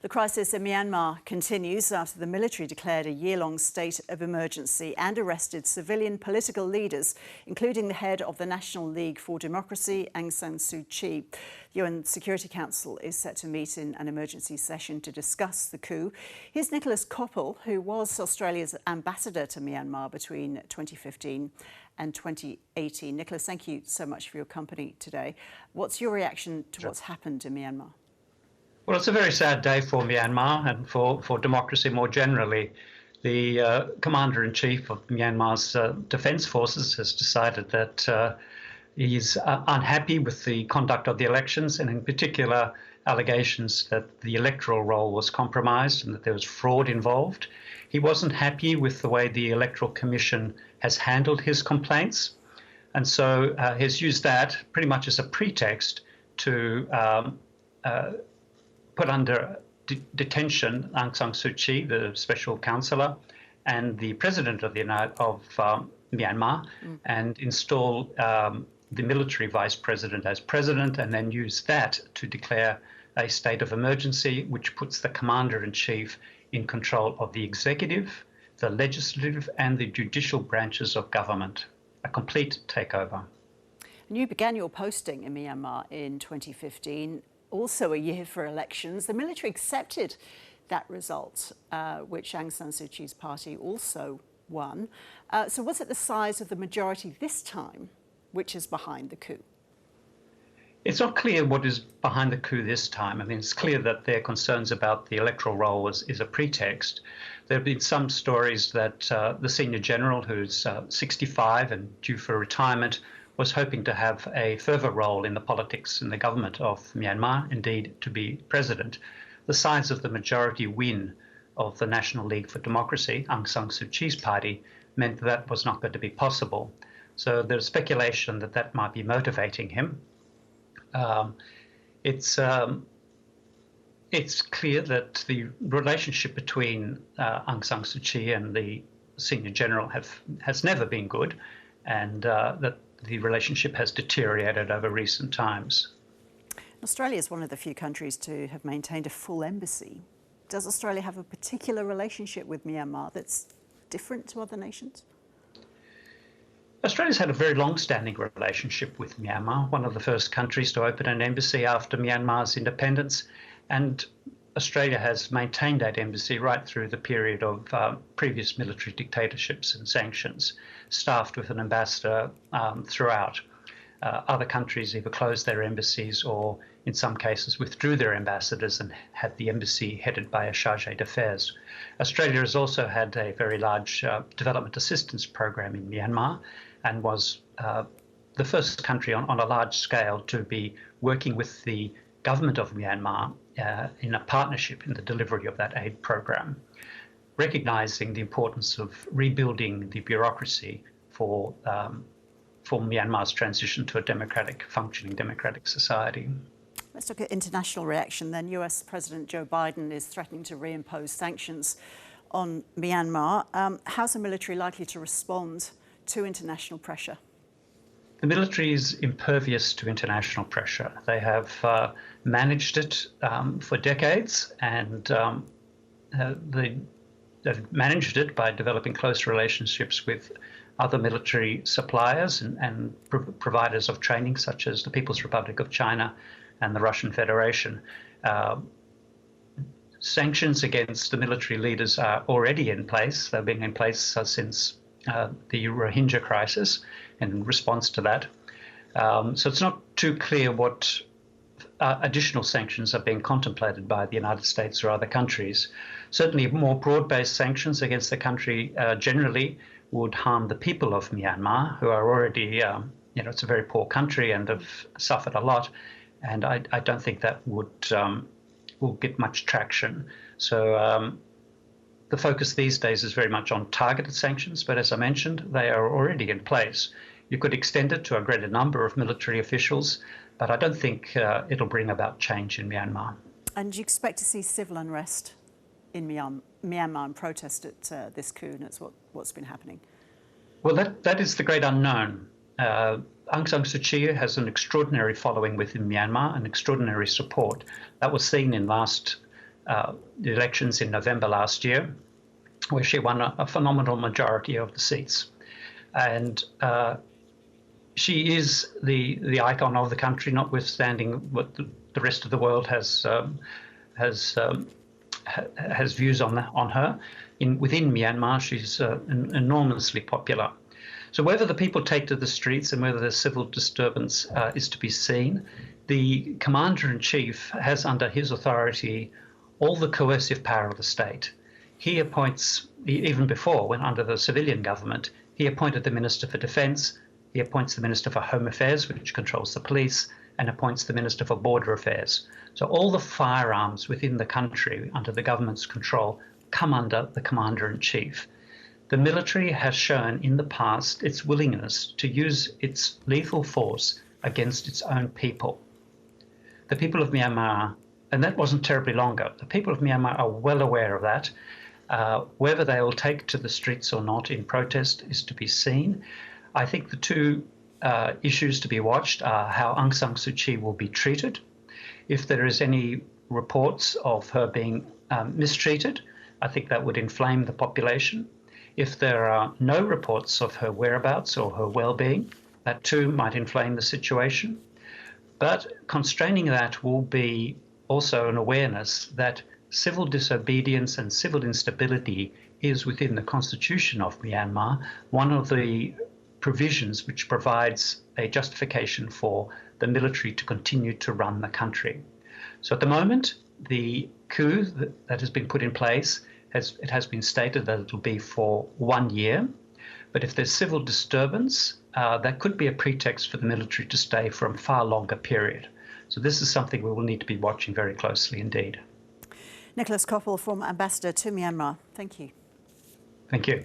The crisis in Myanmar continues after the military declared a year-long state of emergency and arrested civilian political leaders, including the head of the National League for Democracy, Aung San Suu Kyi. The UN Security Council is set to meet in an emergency session to discuss the coup. Here's Nicholas Coppell, who was Australia's ambassador to Myanmar between 2015 and 2018. Nicholas, thank you so much for your company today. What's your reaction to what's happened in Myanmar? Well, it's a very sad day for Myanmar and for democracy more generally. The Commander-in-Chief of Myanmar's Defence Forces has decided that he's unhappy with the conduct of the elections, and in particular allegations that the electoral roll was compromised and that there was fraud involved. He wasn't happy with the way the Electoral Commission has handled his complaints, and so has used that pretty much as a pretext to put under detention Aung San Suu Kyi, the special counsellor, and the president of Myanmar, and install the military vice president as president, and then use that to declare a state of emergency, which puts the commander-in-chief in control of the executive, the legislative, and the judicial branches of government. A complete takeover. And you began your posting in Myanmar in 2015. Also a year for elections. The military accepted that result, which Aung San Suu Kyi's party also won. So was it the size of the majority this time which is behind the coup? It's not clear what is behind the coup this time. I mean, it's clear that their concerns about the electoral roll is a pretext. There have been some stories that the senior general, who's 65 and due for retirement, was hoping to have a further role in the politics in the government of Myanmar, indeed to be president. The size of the majority win of the National League for Democracy, Aung San Suu Kyi's party, meant that was not going to be possible. So there's speculation that that might be motivating him. It's clear that the relationship between Aung San Suu Kyi and the senior general has never been good, and that the relationship has deteriorated over recent times. Australia is one of the few countries to have maintained a full embassy. Does Australia have a particular relationship with Myanmar that's different to other nations? Australia's had a very long-standing relationship with Myanmar, one of the first countries to open an embassy after Myanmar's independence, and Australia has maintained that embassy right through the period of previous military dictatorships and sanctions, staffed with an ambassador throughout. Other countries either closed their embassies or, in some cases, withdrew their ambassadors and had the embassy headed by a charge d'affaires. Australia has also had a very large development assistance program in Myanmar and was the first country on a large scale to be working with the government of Myanmar in a partnership in the delivery of that aid program, recognising the importance of rebuilding the bureaucracy for Myanmar's transition to a functioning democratic society. Let's look at international reaction then. US President Joe Biden is threatening to reimpose sanctions on Myanmar. How's the military likely to respond to international pressure? The military is impervious to international pressure. They have managed it for decades, and they've managed it by developing close relationships with other military suppliers and providers of training, such as the People's Republic of China and the Russian Federation. Sanctions against the military leaders are already in place. They've been in place since the Rohingya crisis in response to that. So it's not too clear what additional sanctions are being contemplated by the United States or other countries. Certainly more broad-based sanctions against the country generally would harm the people of Myanmar, who are already, it's a very poor country and have suffered a lot. And I don't think that will get much traction. So the focus these days is very much on targeted sanctions, but as I mentioned, they are already in place. You could extend it to a greater number of military officials, but I don't think it'll bring about change in Myanmar. And do you expect to see civil unrest in Myanmar and protest at this coup, and it's what's been happening? Well, that is the great unknown. Aung San Suu Kyi has an extraordinary following within Myanmar and extraordinary support. That was seen in last the elections in November last year, where she won a phenomenal majority of the seats. And she is the icon of the country, notwithstanding what the rest of the world has views on her. Within Myanmar, she's enormously popular. So whether the people take to the streets and whether the civil disturbance is to be seen, the Commander-in-Chief has under his authority all the coercive power of the state. He appoints, even before, when under the civilian government, he appointed the Minister for Defence, he appoints the Minister for Home Affairs, which controls the police, and appoints the Minister for Border Affairs. So all the firearms within the country under the government's control come under the Commander-in-Chief. The military has shown in the past its willingness to use its lethal force against its own people. The people of Myanmar, and that wasn't terribly long ago, the people of Myanmar are well aware of that. Whether they will take to the streets or not in protest is to be seen. I think the two issues to be watched are how Aung San Suu Kyi will be treated. If there is any reports of her being mistreated, I think that would inflame the population. If there are no reports of her whereabouts or her well-being, that too might inflame the situation. But constraining that will be also an awareness that civil disobedience and civil instability is within the constitution of Myanmar one of the provisions which provides a justification for the military to continue to run the country. So at the moment, the coup that has been put in place, it has been stated that it will be for 1 year. But if there's civil disturbance, that could be a pretext for the military to stay for a far longer period. So this is something we will need to be watching very closely indeed. Nicholas Coppell, former ambassador to Myanmar. Thank you. Thank you.